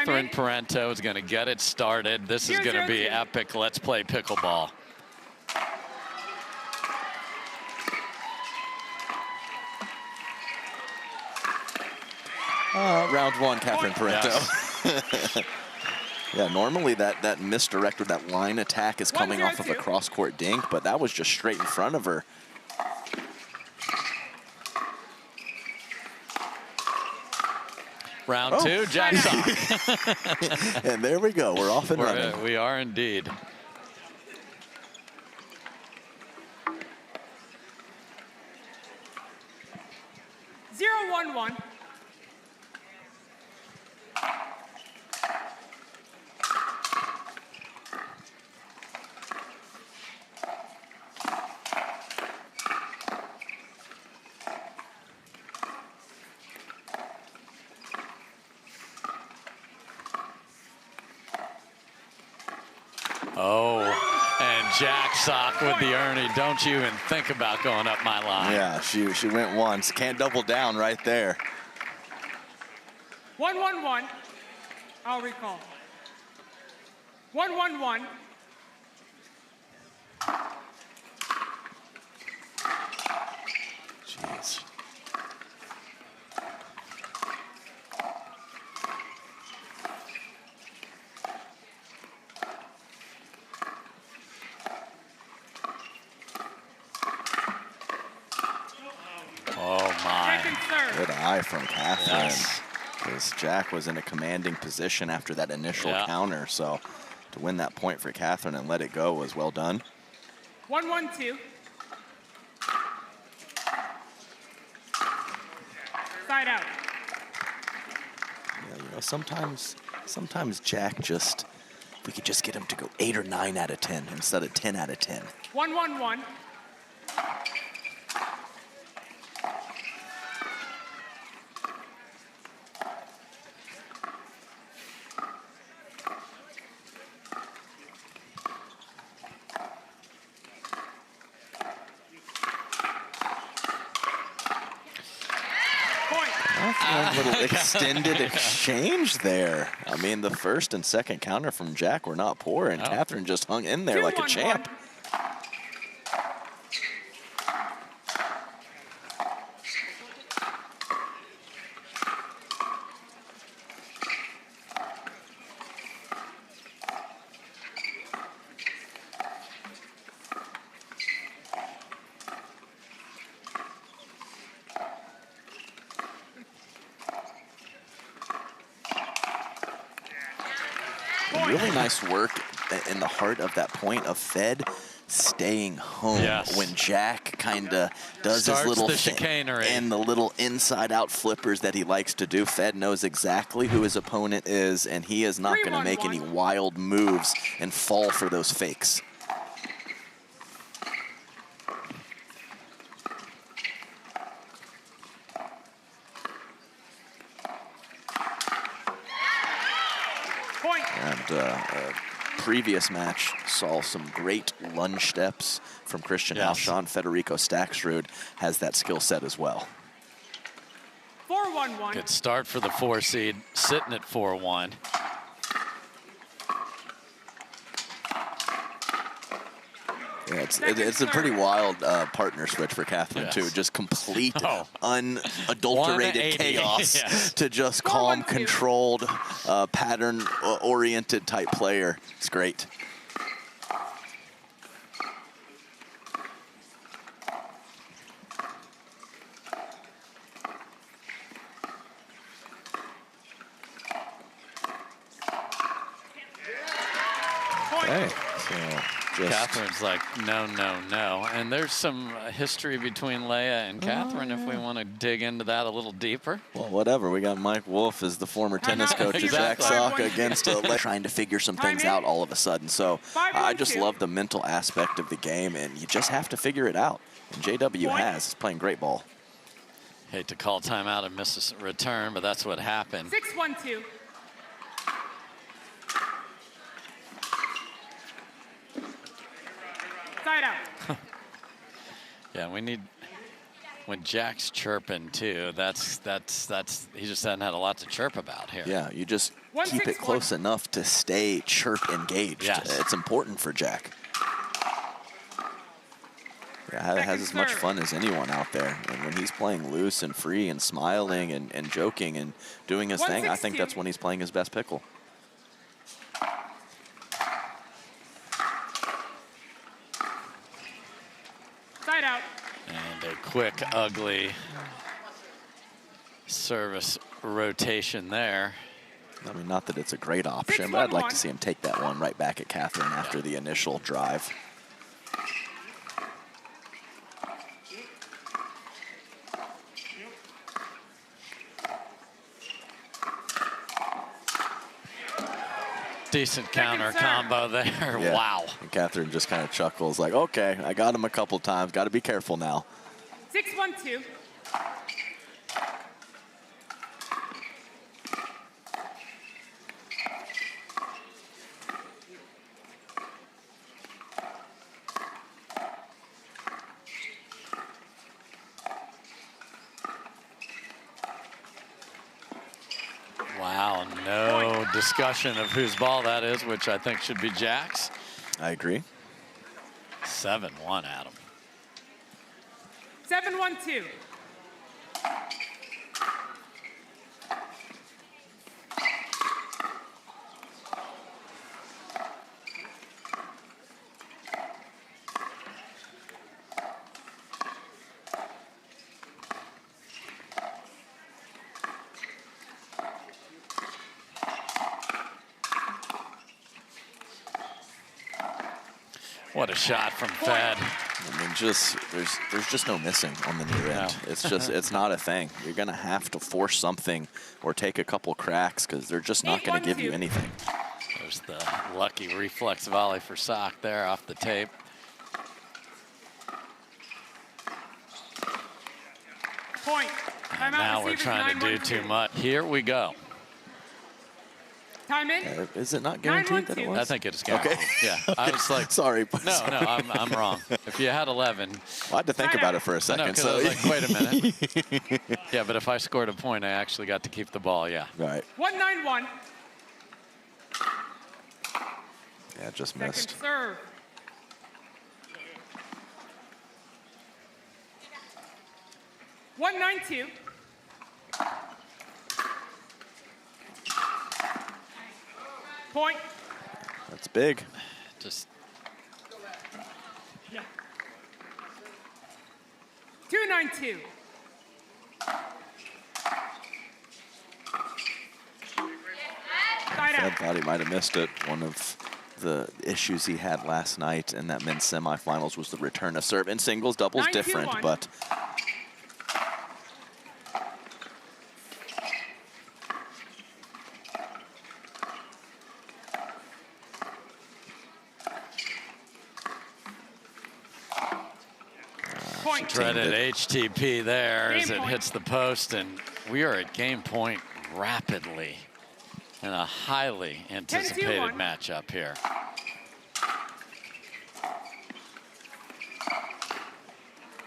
Catherine Parenteau is going to get it started. This is going to be epic. Let's play pickleball. Round one, Catherine Parenteau. Yes. Yeah, normally that misdirect or that line attack is coming off of a cross-court dink, but that was just straight in front of her. Round two, Janson. And there we go. We're off and running. We are indeed. Zero, 1-1. Oh, and Jack Sock with the Ernie. Don't you even think about going up my line. Yeah, she went once. Can't double down right there. 1-1-1. I'll recall. 1-1-1. Jeez. Good eye from Catherine, because Jack was in a commanding position after that initial counter. So to win that point for Catherine and let it go was well done. 1-1-2. Side out. Yeah, you know, sometimes Jack just, if we could just get him to go 8 or 9 out of 10 instead of 10 out of 10. 1-1-1. A little extended exchange there. I mean, the first and second counter from Jack were not poor, and Catherine just hung in there like a champ. Really nice work in the heart of that point of Fed staying home when Jack kind of does his little chicanery and the little inside-out flippers that he likes to do. Fed knows exactly who his opponent is, and he is not going to make any wild moves and fall for those fakes. Previous match saw some great lunge steps from Christian Halshon. Federico Staksrud has that skill set as well. 4-1-1. Good start for the 4 seed, sitting at 4-1. Yeah, it's a pretty wild partner switch for Catherine too. Just complete unadulterated chaos to just calm, controlled, pattern-oriented type player. It's great. Okay, so Catherine's like, no, no, no. And there's some history between Leia and Catherine if we want to dig into that a little deeper. Well, whatever. We got Mike Wolf as the former tennis coach of Jack Sock against Leia, trying to figure some things out all of a sudden. So I just love the mental aspect of the game, and you just have to figure it out. And JW he's playing great ball. Hate to call timeout and miss a return, but that's what happened. 6-1-2. Side out. Yeah, we need, when Jack's chirping too, that's he just hasn't had a lot to chirp about here. Yeah, you just keep it close enough to stay chirp engaged. Yes. It's important for Jack. Yeah, has as much fun as anyone out there. And when he's playing loose and free and smiling and joking and doing his thing, I think that's when he's playing his best pickle. Side out. And a quick, ugly service rotation there. I mean, not that it's a great option, but I'd like to see him take that one right back at Catherine after the initial drive. Decent counter combo there. Yeah. Wow. And Catherine just kind of chuckles like, okay, I got him a couple times. Got to be careful now. 6-1-2. Wow, no discussion of whose ball that is, which I think should be Jack's. I agree. 7-1, Adam. 7-1-2. What a shot from Fed. I mean, there's just no missing on the near end. It's not a thing. You're gonna have to force something or take a couple cracks because they're just not gonna give you anything. There's the lucky reflex volley for Sock there off the tape. Point. And now we're trying to do too much. Here we go. Time in. Is it not guaranteed that it was? I think it's guaranteed. Okay. Yeah. I was like, sorry. No, I'm wrong. If you had 11. Well, I had to think about it for a second. I was like, wait a minute. Yeah, but if I scored a point, I actually got to keep the ball. Yeah. Right. 1-9-1. Yeah, just Second missed. serve. (1-9-2). Point. That's big. Just 2-9-2. Fed thought he might have missed it. One of the issues he had last night in that men's semifinals was the return of serve. In singles, doubles different, but dreaded HTP there as it hits the post, and we are at game point rapidly in a highly anticipated matchup here.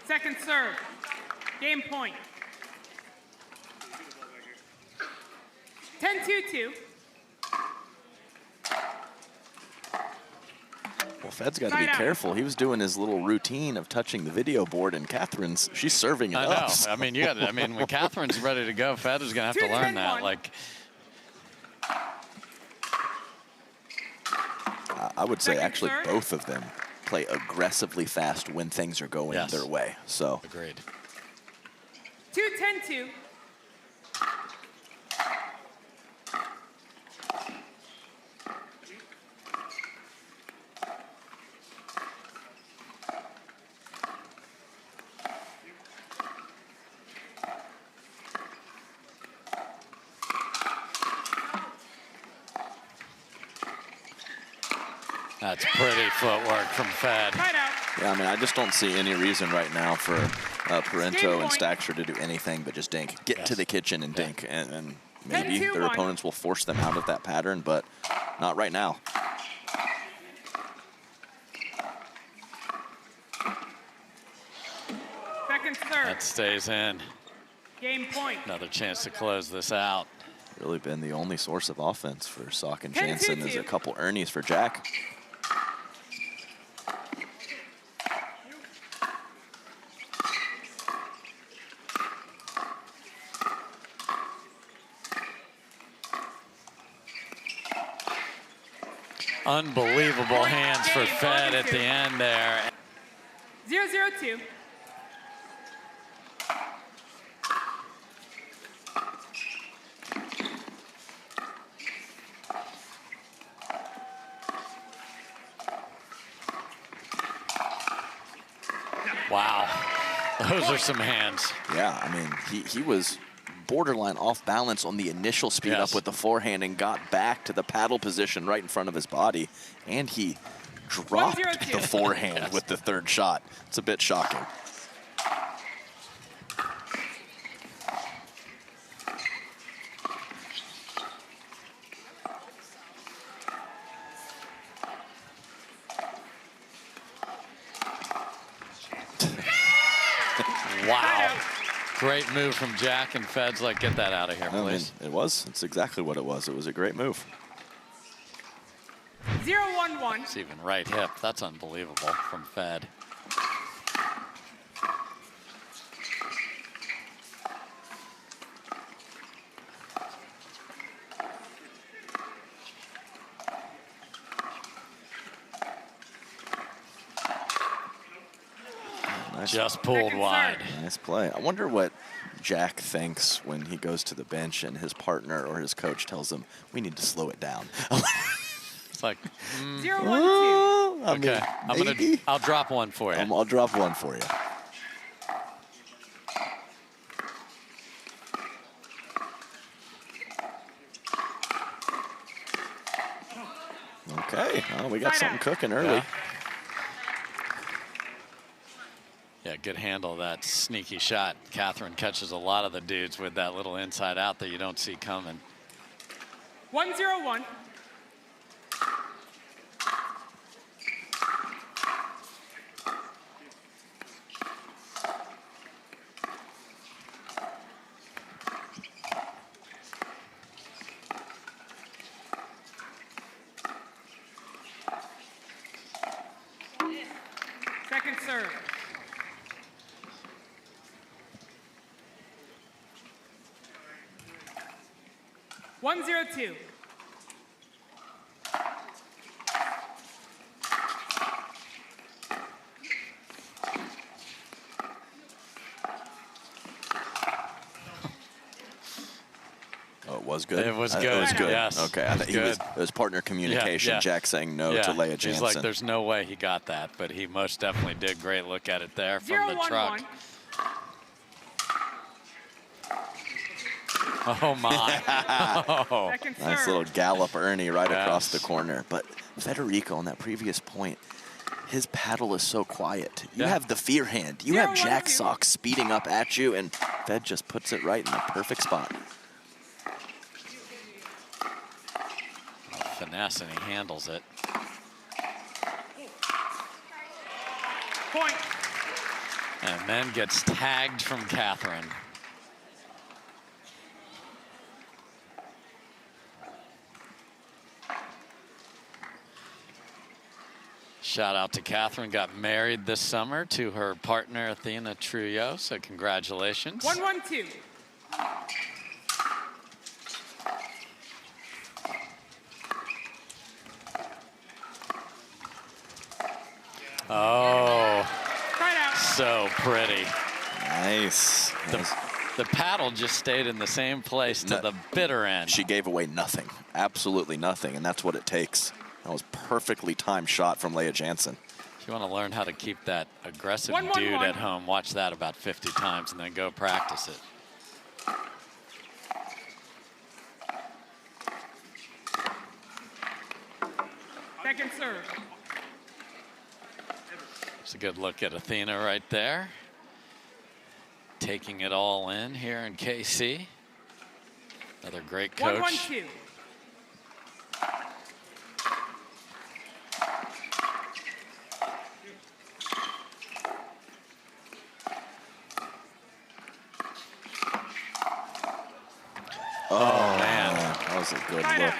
Second serve. Game point. 10-2-2. well, Fed's got to be careful. He was doing his little routine of touching the video board, and Catherine's, she's serving it up. I know. I mean, you got. I mean, when Catherine's ready to go, Fed is going to have to learn that. Like, I would say actually both of them play aggressively fast when things are going their way. So agreed. 2-10-2. That's pretty footwork from Fed. Yeah, I mean, I just don't see any reason right now for Parenteau and Staksrud to do anything but just dink. Get to the kitchen and dink, and maybe their opponents will force them out of that pattern, but not right now. Second serve. That stays in. Game point. Another chance to close this out. Really been the only source of offense for Sock and 10-2-2. Jansen. Is a couple earnies for Jack. Unbelievable hands for Fed at the end there. 0-0-2. Wow, those are some hands. Yeah, I mean, he was borderline off balance on the initial speed up with the forehand and got back to the paddle position right in front of his body. And he dropped the forehand with the third shot. It's a bit shocking. Wow. Great move from Jack, and Fed's like, get that out of here, please. I mean, it was. It's exactly what it was. It was a great move. 0-1-1. It's even right hip. That's unbelievable from Fed. Just pulled wide. Nice play. I wonder what Jack thinks when he goes to the bench and his partner or his coach tells him, we need to slow it down. It's like, 0-1-2. Okay, I'll drop one for you. I'll drop one for you. Okay, well, we got something cooking early. Yeah, good handle of that sneaky shot. Catherine catches a lot of the dudes with that little inside out that you don't see coming. 1-0-1. Second serve. One, 0-2. Oh, it was good? It was good. It was good. Yes. Okay, I think it was partner communication. Yeah. Jack saying no to Leah Jansen. He's like, there's no way he got that, but he most definitely did. Great look at it there from the truck. 0-1-1. Oh, my. Oh. Second serve. Nice little gallop Ernie right across the corner. But Federico, on that previous point, his paddle is so quiet. You have the fear hand. You have Jack Sock speeding up at you, and Fed just puts it right in the perfect spot. Finesse, and he handles it. Point. And then gets tagged from Catherine. Shout out to Catherine, got married this summer to her partner, Athena Trujillo, so congratulations. 1-1-2. Oh, Timeout. so pretty. Nice. The paddle just stayed in the same place to the bitter end. She gave away nothing, absolutely nothing, and that's what it takes. That was perfectly timed shot from Leah Jansen. If you want to learn how to keep that aggressive 1-1-1. dude at home, watch that about 50 times and then go practice it. Second serve. It's a good look at Athena right there. Taking it all in here in KC. Another great coach. 1-1-2. Oh, man. a good Timeout. look.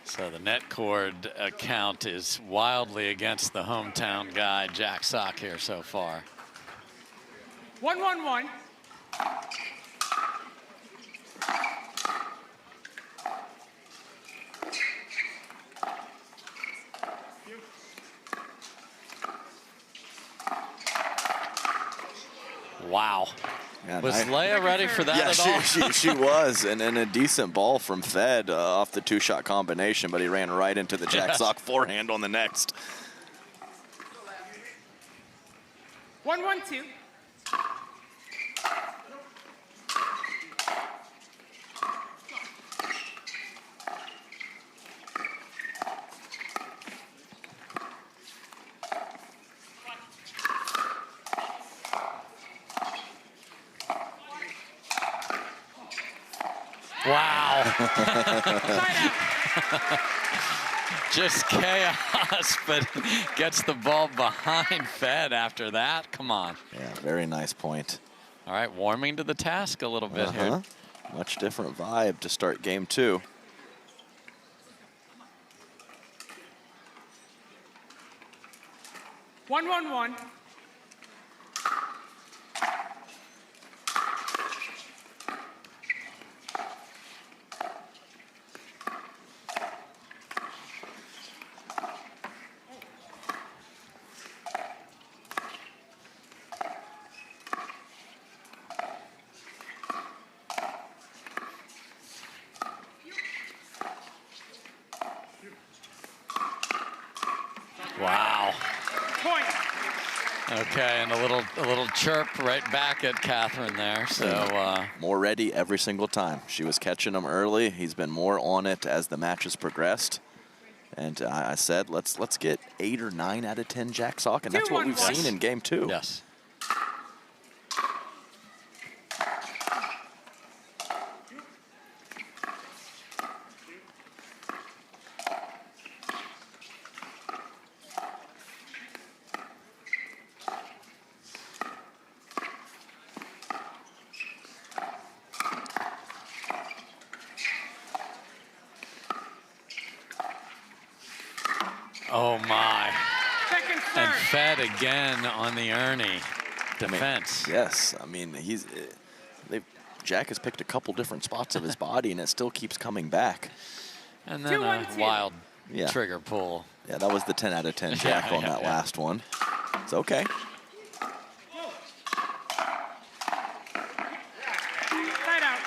So the net cord count is wildly against the hometown guy, Jack Sock, here so far. 1-1-1. Wow. Yeah, Was nice. Leia ready for that Yeah, at all? she was, and a decent ball from Fed off the two-shot combination, but he ran right into the Jack Yes. Sock forehand on the next. 1-1-2. Wow. Timeout. Just chaos, but gets the ball behind Fed after that. Come on. Yeah, very nice point. All right, warming to the task a little bit here. Much different vibe to start game 2. 1-1-1. Wow. Point. Okay, and a little chirp right back at Catherine there. So More ready every single time. She was catching him early. He's been more on it as the match has progressed. And I said, let's get 8 or 9 out of 10 Jack Sock, and that's what we've 2-1-1. seen in game 2. yes. Oh my. Second And serve. Fed again on the Ernie defense. Yes, I mean, Jack has picked a couple different spots of his body, and it still keeps coming back. And then a 2-1-2. wild Yeah. trigger pull. Yeah, that was the 10 out of 10 Jack on that last one. It's okay. Timeout.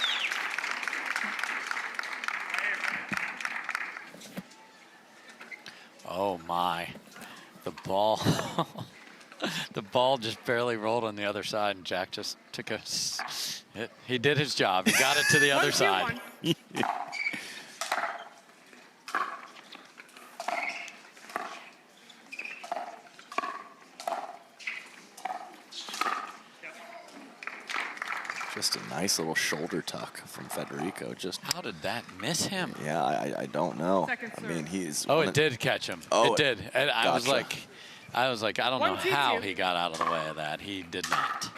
Oh my. The ball. The ball just barely rolled on the other side, and Jack just took he did his job. He got it to the other 1-2-1. side. Just a nice little shoulder tuck from Federico. Just, How did that miss him? yeah, I don't know. Second I serve. mean, he's. Oh, one it of- did catch him. Oh, it did. And I was gotcha. like, I don't know 1-2-2. how he got out of the way of that. He did not.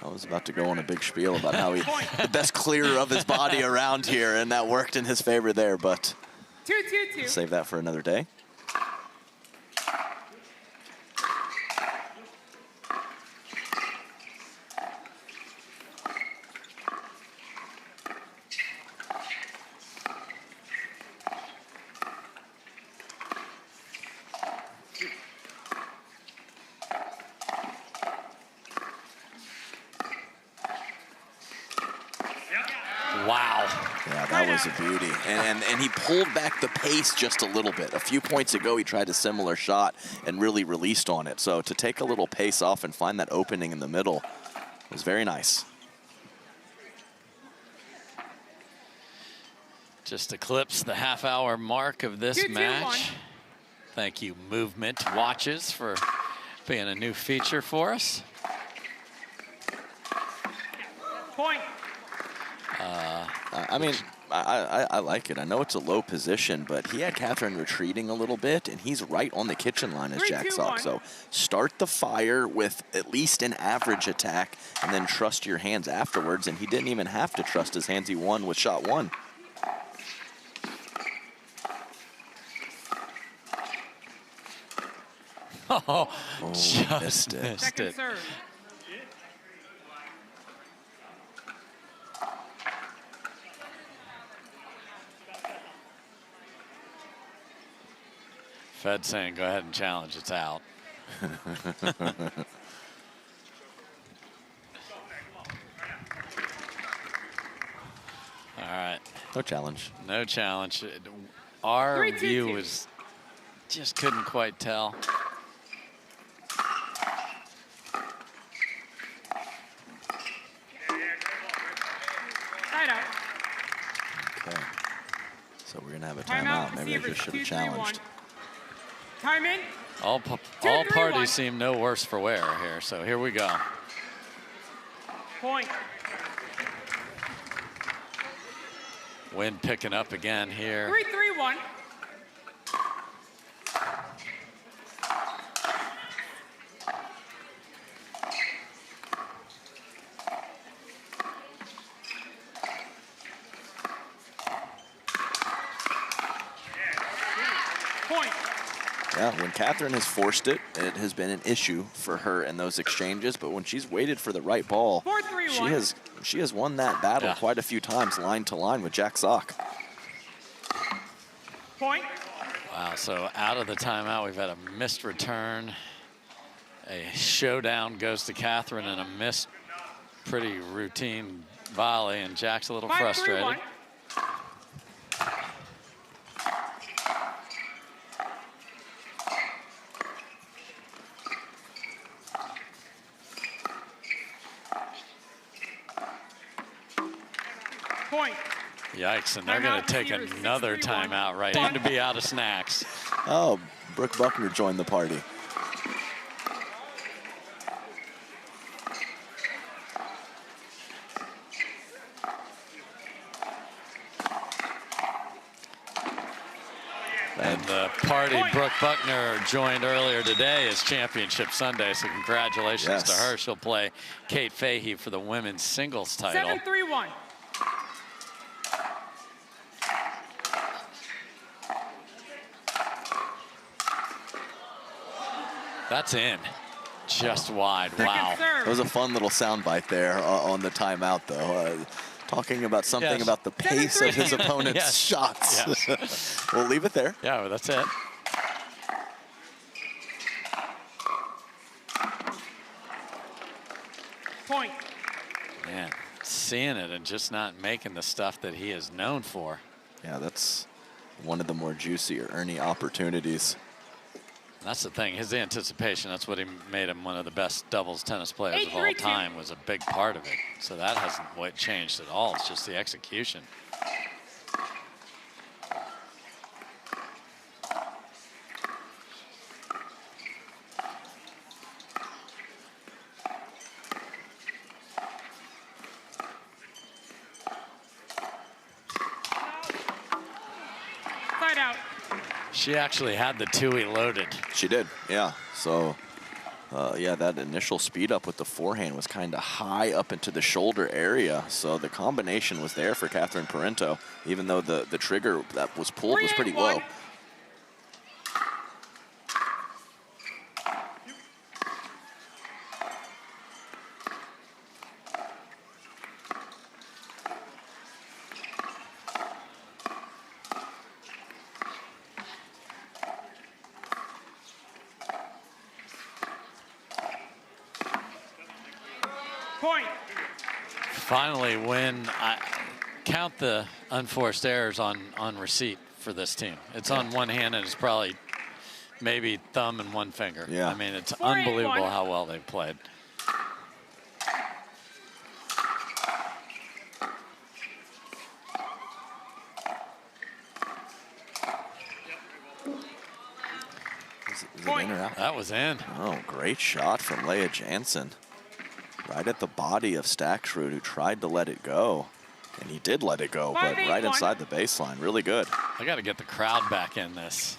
I was about to go on a big spiel about how he the best clearer of his body around here, and that worked in his favor there, but 2-2-2. save that for another day. Wow. Yeah, that was a beauty. And he pulled back the pace just a little bit. A few points ago, he tried a similar shot and really released on it. So to take a little pace off and find that opening in the middle was very nice. Just eclipsed the half-hour mark of this 2-2-1. match. Thank you, Movement Watches, for being a new feature for us. Point. I mean, I like it. I know it's a low position, but he had Catherine retreating a little bit, and he's right on the kitchen line as 3, Jack 2, Sock. 1. So start the fire with at least an average attack, and then trust your hands afterwards. And he didn't even have to trust his hands. He won with shot 1. Oh, missed just it. missed Second it. serve. Fed saying, go ahead and challenge, it's out. All right, No challenge. no challenge. Our 3, 2, view 2. was just couldn't quite tell. Side out. Okay. So we're going to have a Timeout. timeout. Maybe I just should have 2, 3, 1. challenged. Time in. All 2, all 3, parties 1. seem no worse for wear here, so here we go. Point. Wind picking up again here. 3, 3, 1. Point. Yeah, when Catherine has forced it, it has been an issue for her in those exchanges. But when she's waited for the right ball, 4, 3, 1. she has won that battle Yeah. quite a few times, line to line with Jack Sock. Point. Wow, so out of the timeout, we've had a missed return. A showdown goes to Catherine and a missed, pretty routine volley, and Jack's a little 5, 3, frustrated. 1. Point. Yikes, and they're going Timeout, to take receiver, another 6-3-1. timeout right in to be out of snacks. Oh, Brooke Buckner joined the party. And the party Brooke Buckner joined earlier today is Championship Sunday, so congratulations to Yes. her. She'll play Kate Fahey for the women's singles title. 7, 3, 1. That's in, just wide, wow. Second serve. That was a fun little soundbite there on the timeout, though. Talking about something Yes. about the pace of his 7-3. opponent's Yes. shots. Yes. We'll leave it there. Yeah, well, that's it. Point. Man, seeing it and just not making the stuff that he is known for. Yeah, that's one of the more juicy or Ernie opportunities. That's the thing, his anticipation, that's what he made him one of the best doubles tennis players of all 8-3-2. time, was a big part of it. So that hasn't changed at all, it's just the execution. Side out. She actually had the two-way loaded. She did, yeah. So, yeah, that initial speed up with the forehand was kind of high up into the shoulder area. So the combination was there for Catherine Parenteau, even though the trigger that was pulled was pretty 3-8-1. low. Point. Finally, when I count the unforced errors on receipt for this team. It's on one hand and it's probably maybe thumb and one finger. Yeah. I mean, it's 4-8-1. unbelievable how well they've played. Is it Point. in or out? That was in. Oh, great shot from Leah Jansen. Right at the body of Staksrud, who tried to let it go. And he did let it go, but right inside the baseline. Really good. I got to get the crowd back in this.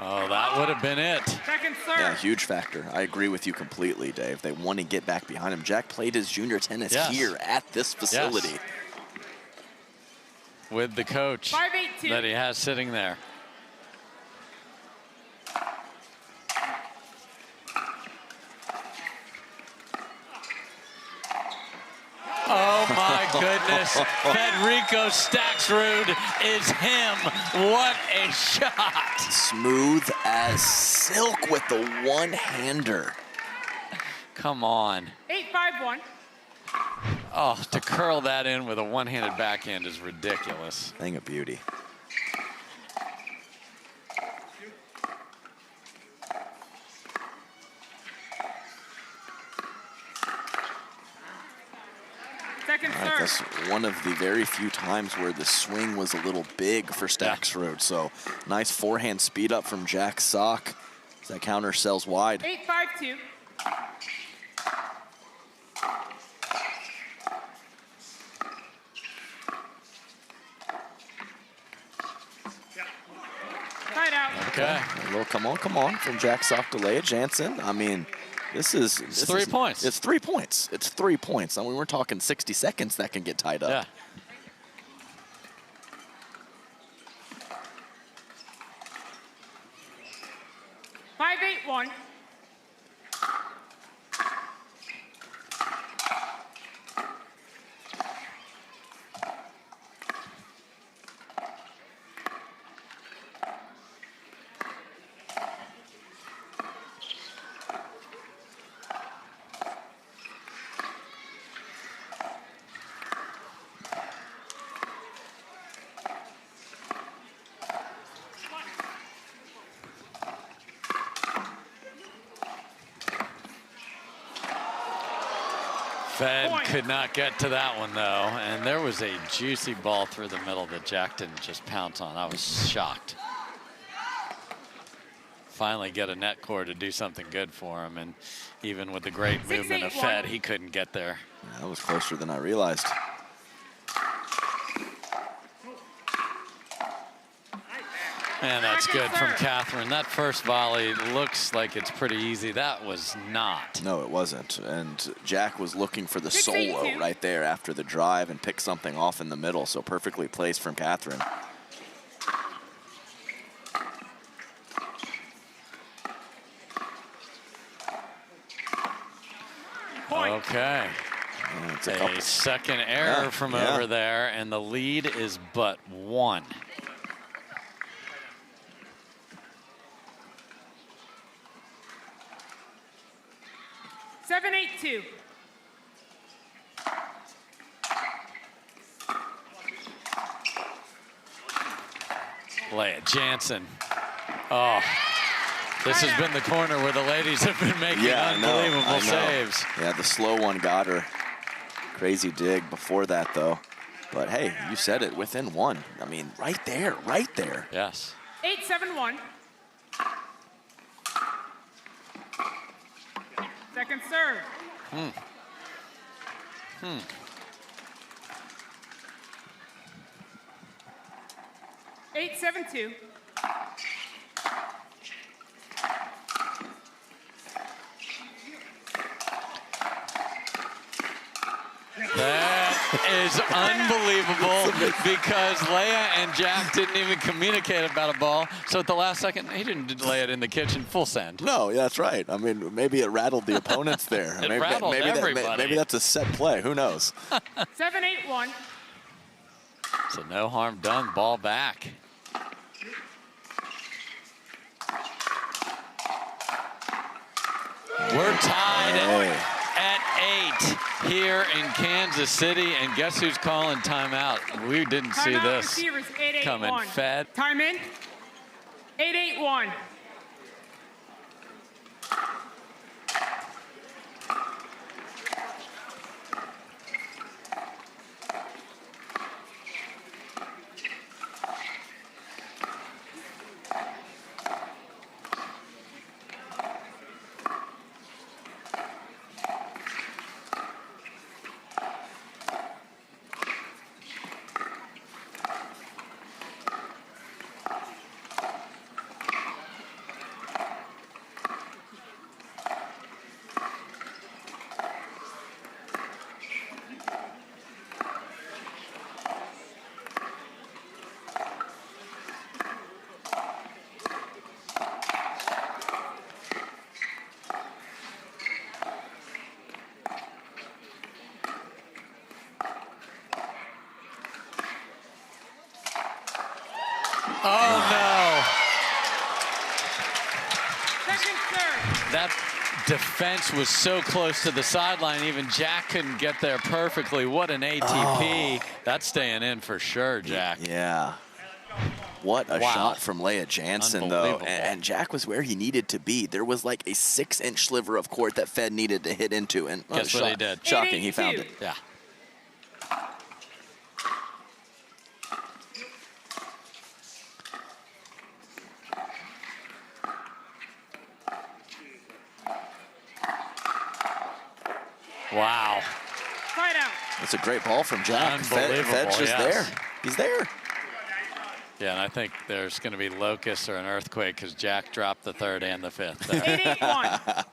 Oh, that would have been it. Second serve. Yeah, huge factor. I agree with you completely, Dave. They want to get back behind him. Jack played his junior tennis here at this facility. Yes. With the coach that he has sitting there. Oh my goodness, Federico Staksrud is him. What a shot. Smooth as silk with the one-hander. Come on. 8-5-1. Oh, to curl that in with a one-handed backhand is ridiculous. Thing of beauty. Second serve. That's one of the very few times where the swing was a little big for Staksrud. So nice forehand speed up from Jack Sock. That counter sells wide. 8-5-2. Tied out. Okay. A little come on from Jack Sock to lay it. Jansen. I mean, this is 3 points. It's 3 points. It's 3 points. I mean, we're talking 60 seconds that can get tied up. Yeah. Five, 8-1. Fed could not get to that one, though. And there was a juicy ball through the middle that Jack didn't just pounce on. I was shocked. Finally get a net core to do something good for him. And even with the great movement of Fed, he couldn't get there. Yeah, that was closer than I realized. And that's good from Catherine. That first volley looks like it's pretty easy. That was not. No, it wasn't. And Jack was looking for the solo right there after the drive and picked something off in the middle. So perfectly placed from Catherine. Okay. A second error from over there, and the lead is but 1. Seven, 8-2. Lay it, Jansen. Oh, this has been the corner where the ladies have been making unbelievable saves. Yeah, the slow one got her. Crazy dig before that, though. But hey, you said it, within 1. I mean, right there, right there. Yes. 8-7-1. Second serve. 8-7-2. That is unbelievable because Leia and Jack didn't even communicate about a ball. So at the last second, he didn't lay it in the kitchen full send. No, yeah, that's right. I mean, maybe it rattled the opponents there. It rattled everybody. Maybe that's a set play. Who knows? 7-8-1. So no harm done. Ball back. We're tied at 8 here in Kansas City, and guess who's calling timeout? We didn't see this coming. Fed. Time in. 8-8-1. Oh, no. Second serve. That defense was so close to the sideline, even Jack couldn't get there perfectly. What an ATP. That's staying in for sure, Jack. Yeah. What a shot from Leah Janson, though. And Jack was where he needed to be. There was like a 6-inch sliver of court that Fed needed to hit into. And guess what he did? Shocking, he found it. Yeah. Wow. Side out. That's a great ball from Jack. Unbelievable, Fed's just there. He's there. Yeah, and I think there's going to be locusts or an earthquake because Jack dropped the third and the fifth there. 8-8-1.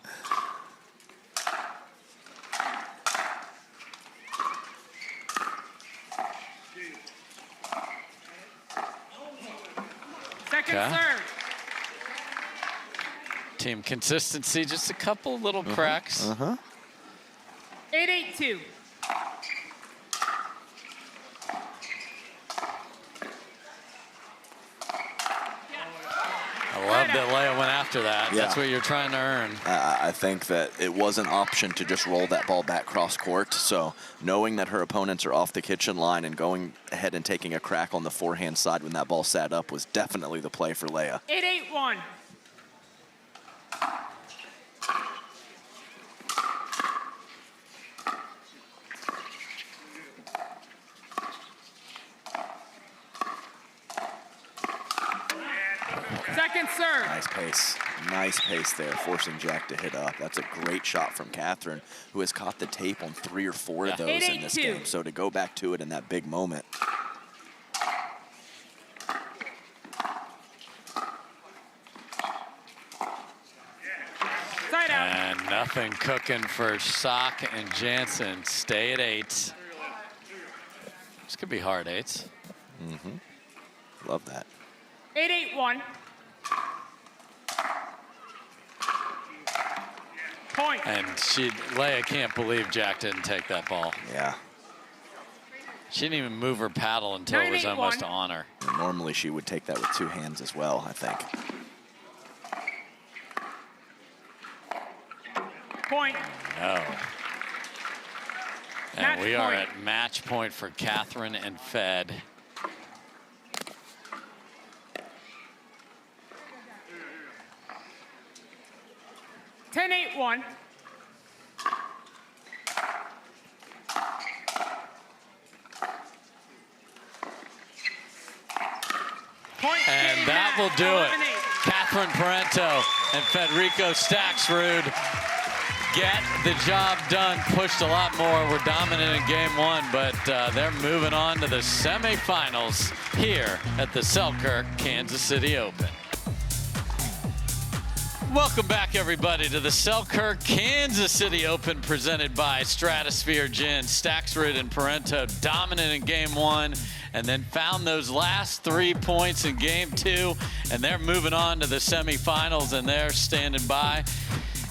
Second serve. Team consistency, just a couple little cracks. 8-8-2. I love that Leah went after that. Yeah. That's what you're trying to earn. I think that it was an option to just roll that ball back cross court. So knowing that her opponents are off the kitchen line and going ahead and taking a crack on the forehand side when that ball sat up was definitely the play for Leah. 8-8-1. Second serve. Nice pace. Nice pace there, forcing Jack to hit up. That's a great shot from Catherine, who has caught the tape on 3 or 4 of those in this 8-8-2. game. So to go back to it in that big moment. Side out. And nothing cooking for Sock and Jansen. Stay at 8. This could be hard 8s. Love that. 8-8-1. Point. And Leah can't believe Jack didn't take that ball. Yeah. She didn't even move her paddle until it was 9-8-1. almost on her. And normally she would take that with 2 hands as well, I think. Point. No. And Match we are point. at match point for Catherine and Fed. Ten, 8-1. Point. And game that match. will do it. 11-8. Catherine Parenteau and Federico Staksrud get the job done. Pushed a lot more. We're dominant in game 1, but they're moving on to the semifinals here at the Selkirk Kansas City Open. Welcome back, everybody, to the Selkirk Kansas City Open presented by Stratosphere Gin. Staksrud and Parenteau dominant in game 1 and then found those last 3 points in game 2, and they're moving on to the semifinals, and they're standing by.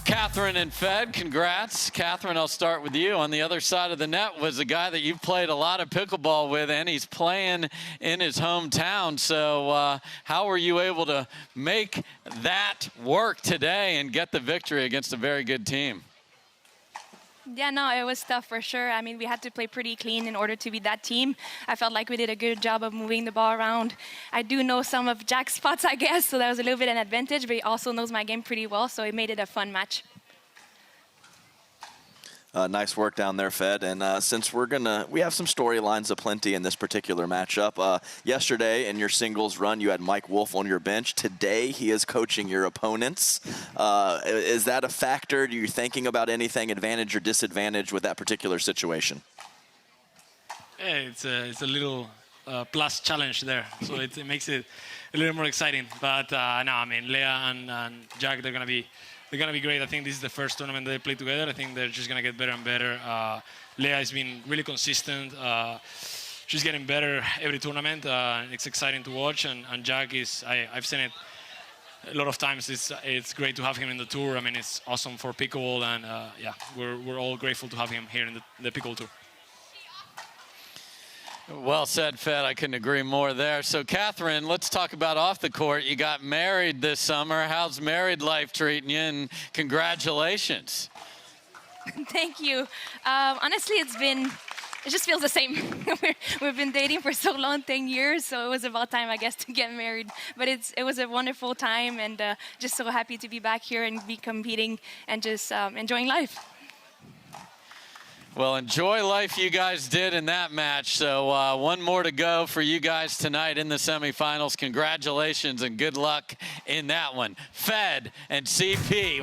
Catherine and Fed, congrats. Catherine, I'll start with you. On the other side of the net was a guy that you've played a lot of pickleball with, and he's playing in his hometown. So how were you able to make that work today and get the victory against a very good team? Yeah, no, it was tough for sure. I mean, we had to play pretty clean in order to beat that team. I felt like we did a good job of moving the ball around. I do know some of Jack's spots, I guess, so that was a little bit an advantage, but he also knows my game pretty well, so it made it a fun match. Nice work down there, Fed. And since we have some storylines aplenty in this particular matchup. Yesterday in your singles run, you had Mike Wolf on your bench. Today, he is coaching your opponents. Is that a factor? Are you thinking about anything, advantage or disadvantage with that particular situation? Yeah, it's a little plus challenge there, so it makes it a little more exciting. But no, I mean, Leah and Jack, they're gonna be great. I think this is the first tournament they play together. I think they're just gonna get better and better. Leah has been really consistent. She's getting better every tournament. It's exciting to watch. And Jack is, I've seen it a lot of times. It's great to have him in the tour. I mean, it's awesome for pickleball, and yeah, we're all grateful to have him here in the pickleball tour. Well said, Fed. I couldn't agree more there. So, Catherine, let's talk about off the court. You got married this summer. How's married life treating you? And congratulations. Thank you. Honestly, it just feels the same. We've been dating for so long, 10 years, so it was about time, I guess, to get married. But it was a wonderful time, and just so happy to be back here and be competing and just enjoying life. Well, enjoy life you guys did in that match. So one more to go for you guys tonight in the semifinals. Congratulations and good luck in that one. Fed and CP.